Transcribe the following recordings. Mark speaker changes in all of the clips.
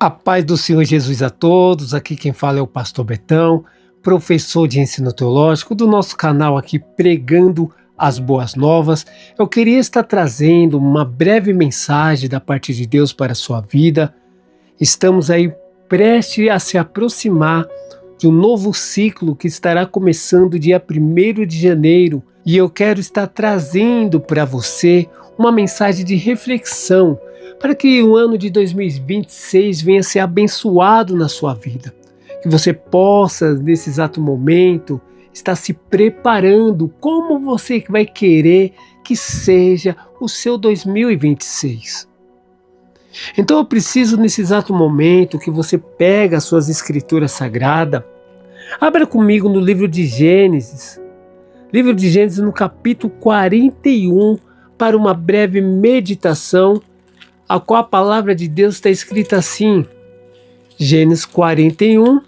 Speaker 1: A paz do Senhor Jesus a todos, aqui quem fala é o pastor Betão, professor de ensino teológico do nosso canal aqui Pregando as Boas Novas. Eu queria estar trazendo uma breve mensagem da parte de Deus para a sua vida. Estamos aí prestes a se aproximar de um novo ciclo que estará começando dia 1º de janeiro e eu quero estar trazendo para você uma mensagem de reflexão para que o ano de 2026 venha ser abençoado na sua vida. Que você possa, nesse exato momento, estar se preparando como você vai querer que seja o seu 2026. Então eu preciso, nesse exato momento, que você pegue as suas escrituras sagradas, abra comigo no livro de Gênesis. Livro de Gênesis no capítulo 41, para uma breve meditação, a qual a palavra de Deus está escrita assim, Gênesis 41,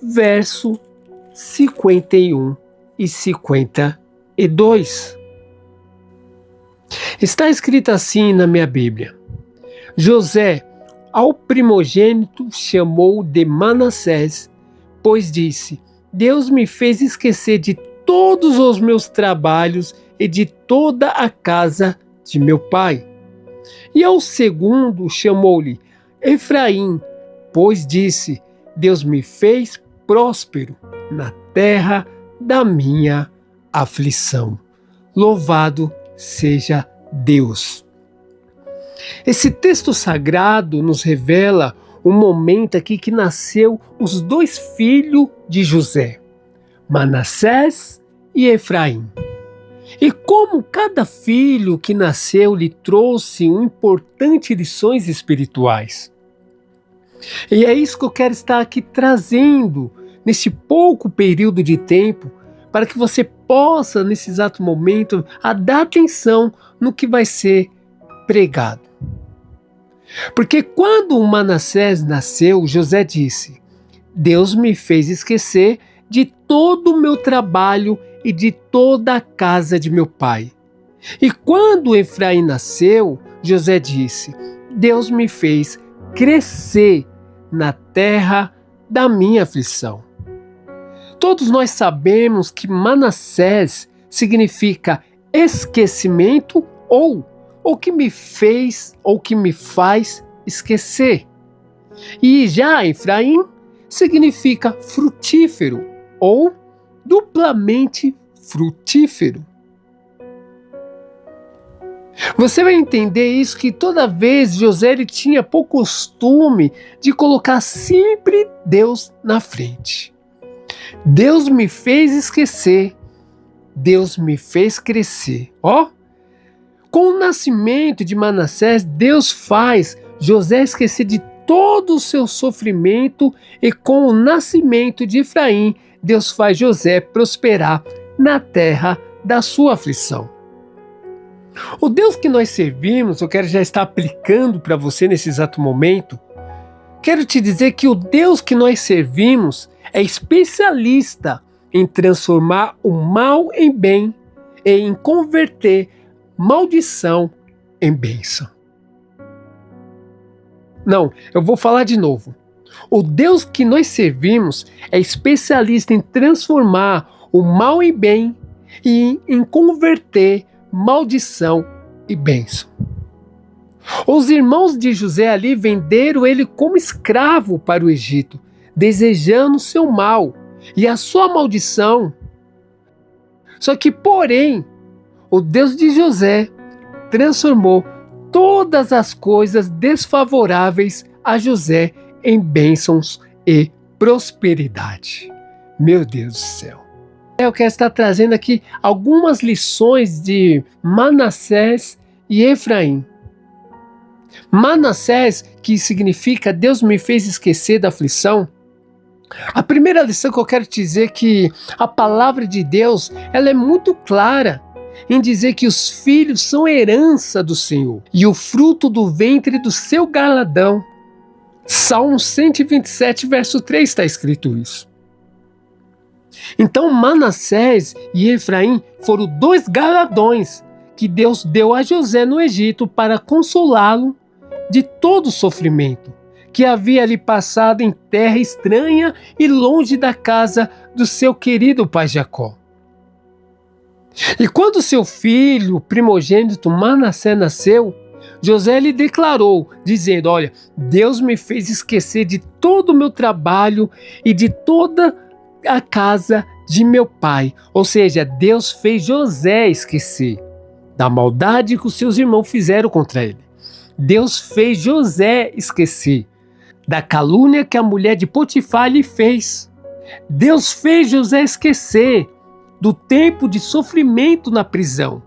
Speaker 1: verso 51 e 52. Está escrito assim na minha Bíblia: José, ao primogênito, chamou de Manassés, pois disse: Deus me fez esquecer de todos os meus trabalhos e de toda a casa de meu pai. E ao segundo chamou-lhe Efraim, pois disse: Deus me fez próspero na terra da minha aflição. Louvado seja Deus. Esse texto sagrado nos revela um momento aqui que nasceu os dois filhos de José, Manassés e Efraim. E como cada filho que nasceu lhe trouxe importantes lições espirituais. E é isso que eu quero estar aqui trazendo nesse pouco período de tempo, para que você possa, nesse exato momento, dar atenção no que vai ser pregado. Porque quando o Manassés nasceu, José disse: Deus me fez esquecer de todo o meu trabalho e de toda a casa de meu pai. E quando Efraim nasceu, José disse: Deus me fez crescer na terra da minha aflição. Todos nós sabemos que Manassés significa esquecimento ou que me fez ou que me faz esquecer. E já Efraim significa frutífero ou duplamente frutífero. Você vai entender isso, que toda vez José ele tinha por costume de colocar sempre Deus na frente. Deus me fez esquecer, Deus me fez crescer. Com o nascimento de Manassés, Deus faz José esquecer de todo o seu sofrimento, e com o nascimento de Efraim, Deus faz José prosperar na terra da sua aflição. O Deus que nós servimos, eu quero já estar aplicando para você nesse exato momento. Quero te dizer que o Deus que nós servimos é especialista em transformar o mal em bem e em converter maldição em bênção. Não, eu vou falar de novo. O Deus que nós servimos é especialista em transformar o mal em bem e em converter maldição e bênção. Os irmãos de José ali venderam ele como escravo para o Egito, desejando seu mal e a sua maldição. Só que, porém, o Deus de José transformou todas as coisas desfavoráveis a José em bênçãos e prosperidade. Meu Deus do céu. Eu quero estar trazendo aqui algumas lições de Manassés e Efraim. Manassés, que significa Deus me fez esquecer da aflição. A primeira lição que eu quero te dizer é que a palavra de Deus ela é muito clara em dizer que os filhos são herança do Senhor e o fruto do ventre do seu galardão. Salmo 127, verso 3 está escrito isso. Então Manassés e Efraim foram dois galardões que Deus deu a José no Egito para consolá-lo de todo o sofrimento que havia ali passado em terra estranha e longe da casa do seu querido pai Jacó. E quando seu filho primogênito Manassés nasceu, José lhe declarou, dizendo: olha, Deus me fez esquecer de todo o meu trabalho e de toda a casa de meu pai. Ou seja, Deus fez José esquecer da maldade que os seus irmãos fizeram contra ele. Deus fez José esquecer da calúnia que a mulher de Potifar lhe fez. Deus fez José esquecer do tempo de sofrimento na prisão.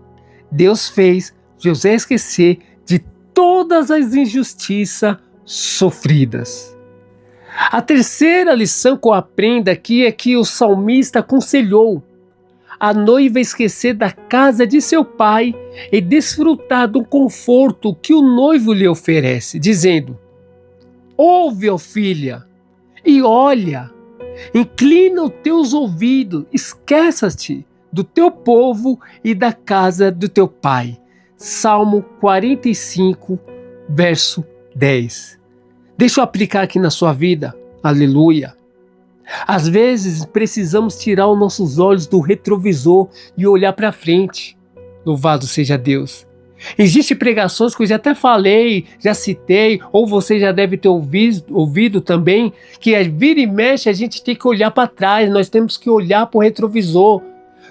Speaker 1: Deus fez José esquecer de todas as injustiças sofridas. A terceira lição que eu aprendo aqui é que o salmista aconselhou a noiva esquecer da casa de seu pai e desfrutar do conforto que o noivo lhe oferece, dizendo: ouve, ó filha, e olha, inclina os teus ouvidos, esqueça-te do teu povo e da casa do teu pai. Salmo 45, verso 10. Deixa eu aplicar aqui na sua vida. Aleluia. Às vezes precisamos tirar os nossos olhos do retrovisor e olhar para frente. Louvado seja Deus. Existem pregações que eu já até falei, já citei, ou você já deve ter ouvido também, que vira e mexe a gente tem que olhar para trás, nós temos que olhar para o retrovisor.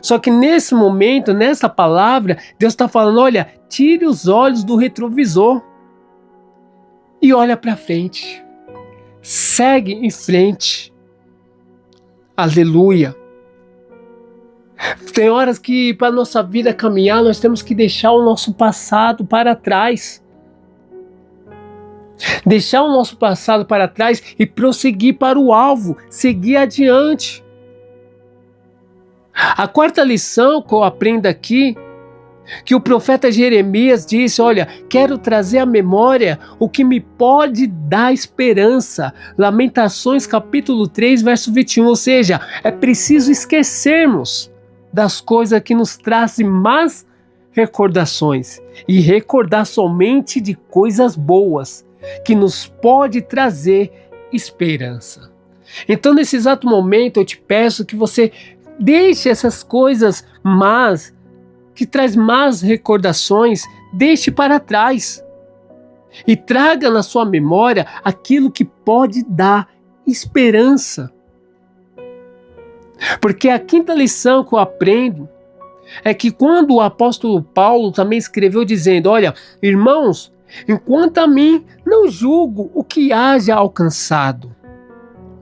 Speaker 1: Só que nesse momento, nessa palavra, Deus está falando: olha, tire os olhos do retrovisor e olha para frente. Segue em frente. Aleluia. Tem horas que para a nossa vida caminhar, nós temos que deixar o nosso passado para trás. Deixar o nosso passado para trás e prosseguir para o alvo, seguir adiante. A quarta lição que eu aprendo aqui, que o profeta Jeremias disse: olha, quero trazer à memória o que me pode dar esperança. Lamentações capítulo 3, verso 21, ou seja, é preciso esquecermos das coisas que nos trazem más recordações e recordar somente de coisas boas, que nos pode trazer esperança. Então, nesse exato momento, eu te peço que você deixe essas coisas más, que traz más recordações, deixe para trás e traga na sua memória aquilo que pode dar esperança. Porque a quinta lição que eu aprendo é que quando o apóstolo Paulo também escreveu dizendo: olha, irmãos, enquanto a mim não julgo o que haja alcançado,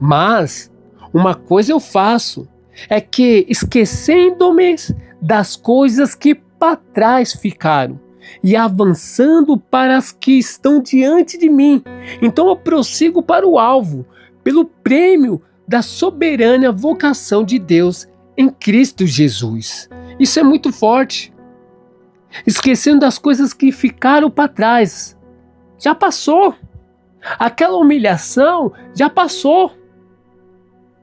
Speaker 1: mas uma coisa eu faço, é que esquecendo-me das coisas que para trás ficaram e avançando para as que estão diante de mim, então eu prossigo para o alvo, pelo prêmio da soberana vocação de Deus em Cristo Jesus. Isso é muito forte. Esquecendo das coisas que ficaram para trás. Já passou. Aquela humilhação já passou.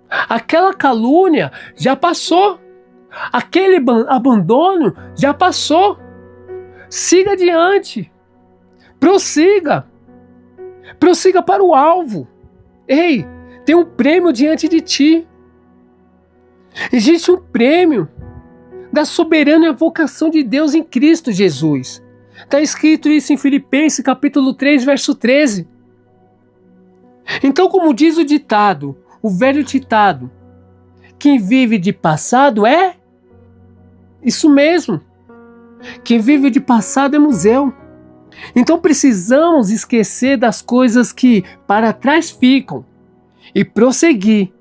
Speaker 1: Aquela calúnia já passou. Aquele abandono já passou. Siga adiante. Prossiga. Prossiga para o alvo. Ei, tem um prêmio diante de ti. Existe um prêmio da soberana vocação de Deus em Cristo Jesus. Está escrito isso em Filipenses capítulo 3, verso 13. Então, como diz o ditado, o velho ditado, quem vive de passado é isso mesmo. Quem vive de passado é museu. Então precisamos esquecer das coisas que para trás ficam e prosseguir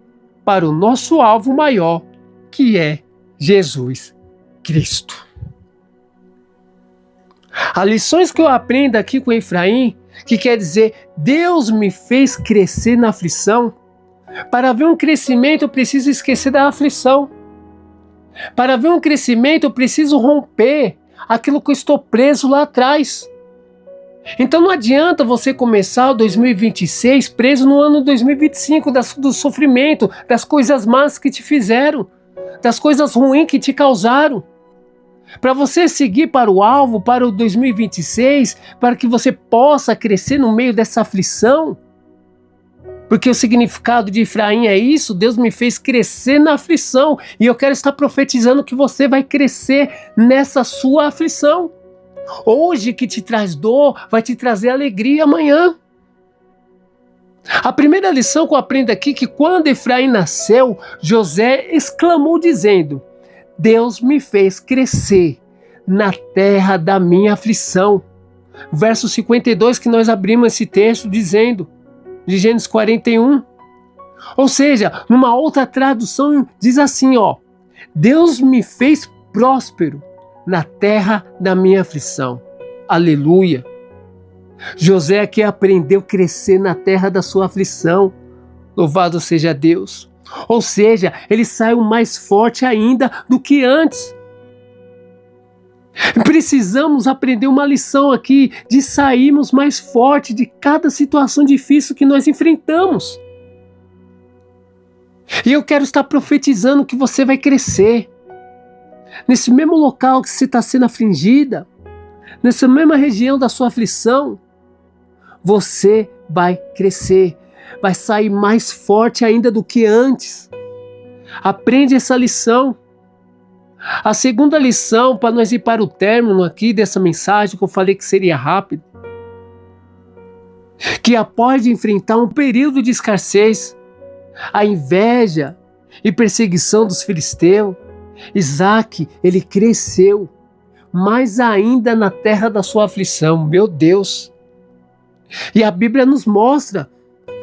Speaker 1: para o nosso alvo maior, que é Jesus Cristo. As lições que eu aprendo aqui com Efraim, que quer dizer, Deus me fez crescer na aflição. Para ver um crescimento, eu preciso esquecer da aflição. Para ver um crescimento, eu preciso romper aquilo que eu estou preso lá atrás. Então não adianta você começar o 2026 preso no ano 2025 do sofrimento, das coisas más que te fizeram, das coisas ruins que te causaram. Para você seguir para o alvo, para o 2026, para que você possa crescer no meio dessa aflição, Porque o significado de Efraim é isso, Deus me fez crescer na aflição, e eu quero estar profetizando que você vai crescer nessa sua aflição. Hoje que te traz dor, vai te trazer alegria amanhã. A primeira lição que eu aprendo aqui é que quando Efraim nasceu, José exclamou dizendo: Deus me fez crescer na terra da minha aflição. Verso 52 que nós abrimos esse texto dizendo, de Gênesis 41. Ou seja, numa outra tradução diz assim, Deus me fez próspero na terra da minha aflição. Aleluia! José aqui aprendeu a crescer na terra da sua aflição. Louvado seja Deus! Ou seja, ele saiu mais forte ainda do que antes. Precisamos aprender uma lição aqui de sairmos mais forte de cada situação difícil que nós enfrentamos. E eu quero estar profetizando que você vai crescer. Nesse mesmo local que você está sendo afligida, nessa mesma região da sua aflição, você vai crescer, vai sair mais forte ainda do que antes. Aprende essa lição. A segunda lição, para nós ir para o término aqui dessa mensagem, que eu falei que seria rápido, que após enfrentar um período de escassez, a inveja e perseguição dos filisteus, Isaac, ele cresceu, mais ainda na terra da sua aflição, meu Deus. E a Bíblia nos mostra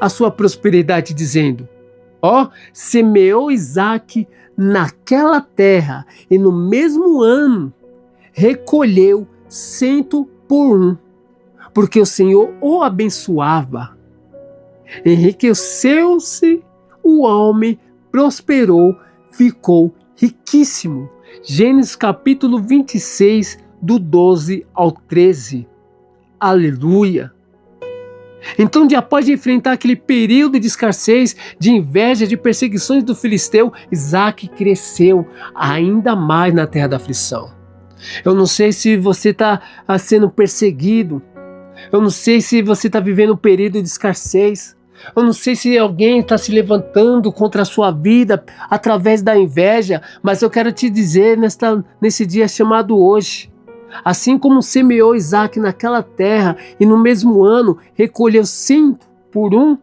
Speaker 1: a sua prosperidade dizendo, semeou Isaac naquela terra e no mesmo ano recolheu 100 por 1, porque o Senhor o abençoava. Enriqueceu-se o homem, prosperou, ficou riquíssimo. Gênesis capítulo 26, do 12 ao 13. Aleluia! Então, após de enfrentar aquele período de escassez, de inveja, de perseguições do filisteu, Isaac cresceu ainda mais na terra da aflição. Eu não sei se você está sendo perseguido, eu não sei se você está vivendo um período de escassez, eu não sei se alguém está se levantando contra a sua vida através da inveja, mas eu quero te dizer nesse dia chamado hoje, assim como semeou Isaac naquela terra e no mesmo ano recolheu 100 por 1,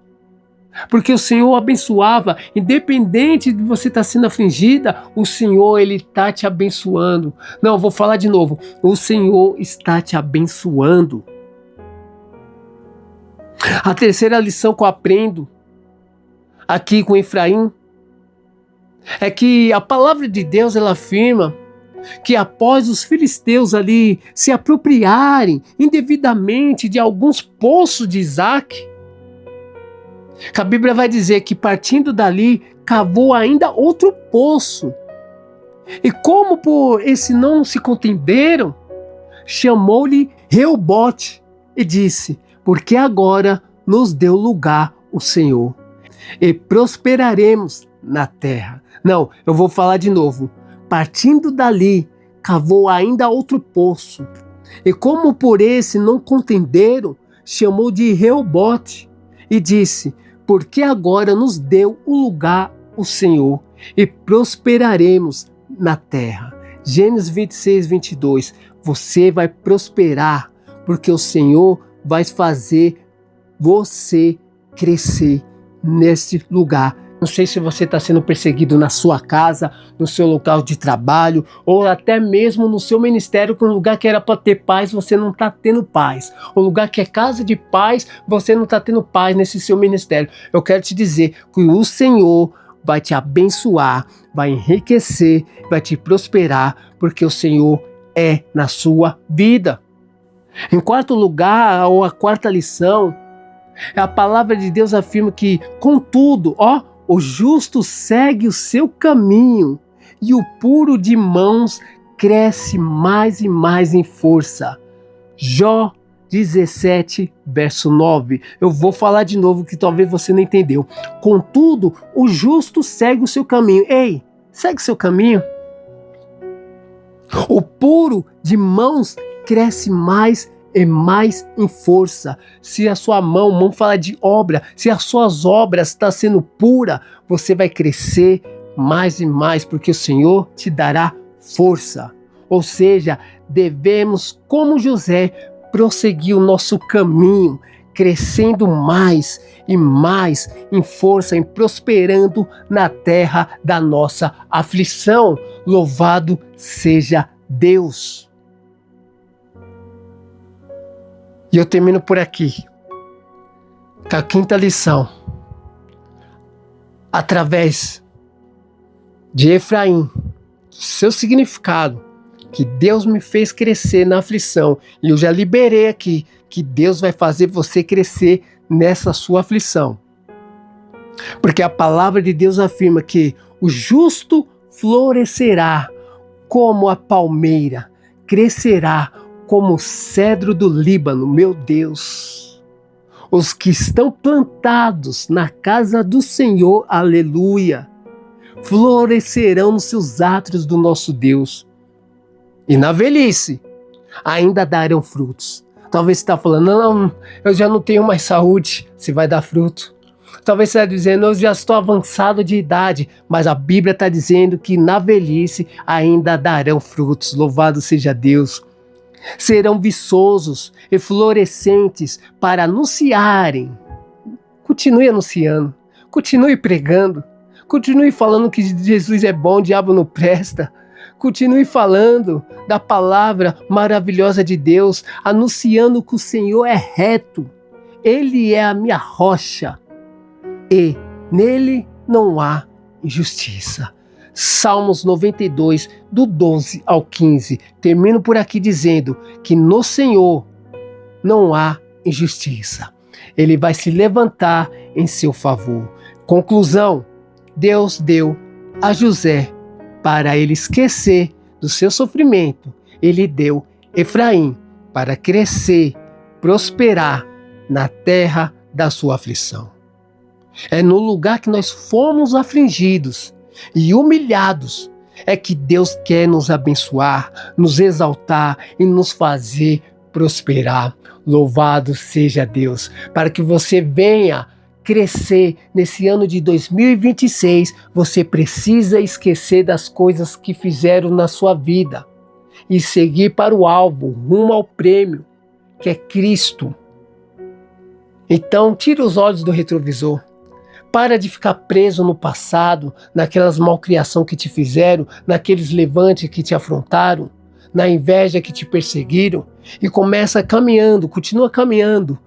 Speaker 1: porque o Senhor o abençoava, independente de você estar sendo afligida, o Senhor ele está te abençoando. Não, eu vou falar de novo, o Senhor está te abençoando. A terceira lição que eu aprendo aqui com Efraim é que a palavra de Deus ela afirma que após os filisteus ali se apropriarem indevidamente de alguns poços de Isaac, que a Bíblia vai dizer que partindo dali cavou ainda outro poço. E como por esse não se contenderam, chamou-lhe Reobote e disse: porque agora nos deu lugar o Senhor, e prosperaremos na terra. Não, eu vou falar de novo. Partindo dali, cavou ainda outro poço, e como por esse não contenderam, chamou de Reobote, e disse: porque agora nos deu o lugar o Senhor, e prosperaremos na terra. Gênesis 26, 22. Você vai prosperar, porque o Senhor vai fazer você crescer nesse lugar. Não sei se você está sendo perseguido na sua casa, no seu local de trabalho, ou até mesmo no seu ministério, que um lugar que era para ter paz, você não está tendo paz. O lugar que é casa de paz, você não está tendo paz nesse seu ministério. Eu quero te dizer que o Senhor vai te abençoar, vai enriquecer, vai te prosperar, porque o Senhor é na sua vida. Em quarto lugar, ou a quarta lição, a palavra de Deus afirma que, contudo, o justo segue o seu caminho e o puro de mãos cresce mais e mais em força. Jó 17, verso 9. Eu vou falar de novo que talvez você não entendeu. Contudo, o justo segue o seu caminho. Ei, segue o seu caminho. O puro de mãos cresce mais e mais em força. Se a sua mão fala de obra, se as suas obras estão sendo pura, você vai crescer mais e mais, porque o Senhor te dará força. Ou seja, devemos, como José, prosseguir o nosso caminho, crescendo mais e mais em força, em prosperando na terra da nossa aflição. Louvado seja Deus. E eu termino por aqui, com a quinta lição. Através de Efraim, seu significado, que Deus me fez crescer na aflição. E eu já liberei aqui, que Deus vai fazer você crescer nessa sua aflição. Porque a palavra de Deus afirma que o justo florescerá como a palmeira, crescerá como o cedro do Líbano. Meu Deus, os que estão plantados na casa do Senhor, aleluia, florescerão nos seus átrios do nosso Deus. E na velhice ainda darão frutos. Talvez você está falando, não, eu já não tenho mais saúde, você vai dar fruto. Talvez você está dizendo, eu já estou avançado de idade, mas a Bíblia está dizendo que na velhice ainda darão frutos. Louvado seja Deus. Serão viçosos e florescentes para anunciarem. Continue anunciando, continue pregando, continue falando que Jesus é bom, o diabo não presta. Continue falando da palavra maravilhosa de Deus, anunciando que o Senhor é reto. Ele é a minha rocha e nele não há injustiça. Salmos 92, do 12 ao 15. Termino por aqui dizendo que no Senhor não há injustiça. Ele vai se levantar em seu favor. Conclusão: Deus deu a José para ele esquecer do seu sofrimento. Ele deu Efraim para crescer, prosperar na terra da sua aflição. É no lugar que nós fomos afligidos e humilhados é que Deus quer nos abençoar, nos exaltar e nos fazer prosperar. Louvado seja Deus, para que você venha crescer nesse ano de 2026, você precisa esquecer das coisas que fizeram na sua vida e seguir para o alvo, rumo ao prêmio, que é Cristo. Então, tire os olhos do retrovisor. Para de ficar preso no passado, naquelas malcriações que te fizeram, naqueles levantes que te afrontaram, na inveja que te perseguiram, e começa caminhando, continua caminhando.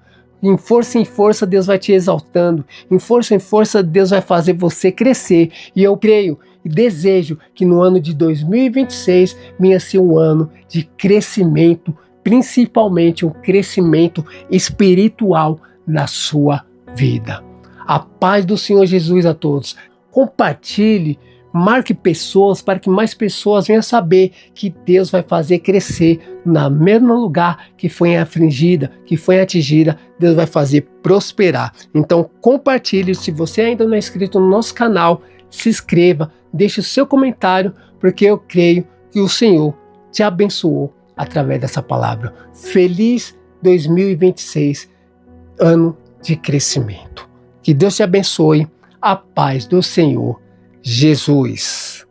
Speaker 1: Em força, Deus vai te exaltando. Em força, Deus vai fazer você crescer. E eu creio e desejo que no ano de 2026 venha ser um ano de crescimento, principalmente um crescimento espiritual na sua vida. A paz do Senhor Jesus a todos. Compartilhe, marque pessoas para que mais pessoas venham saber que Deus vai fazer crescer no mesmo lugar que foi afligida, que foi atingida. Deus vai fazer prosperar. Então compartilhe. Se você ainda não é inscrito no nosso canal, se inscreva, deixe o seu comentário, porque eu creio que o Senhor te abençoou através dessa palavra. Feliz 2026, ano de crescimento. Que Deus te abençoe. A paz do Senhor Jesus.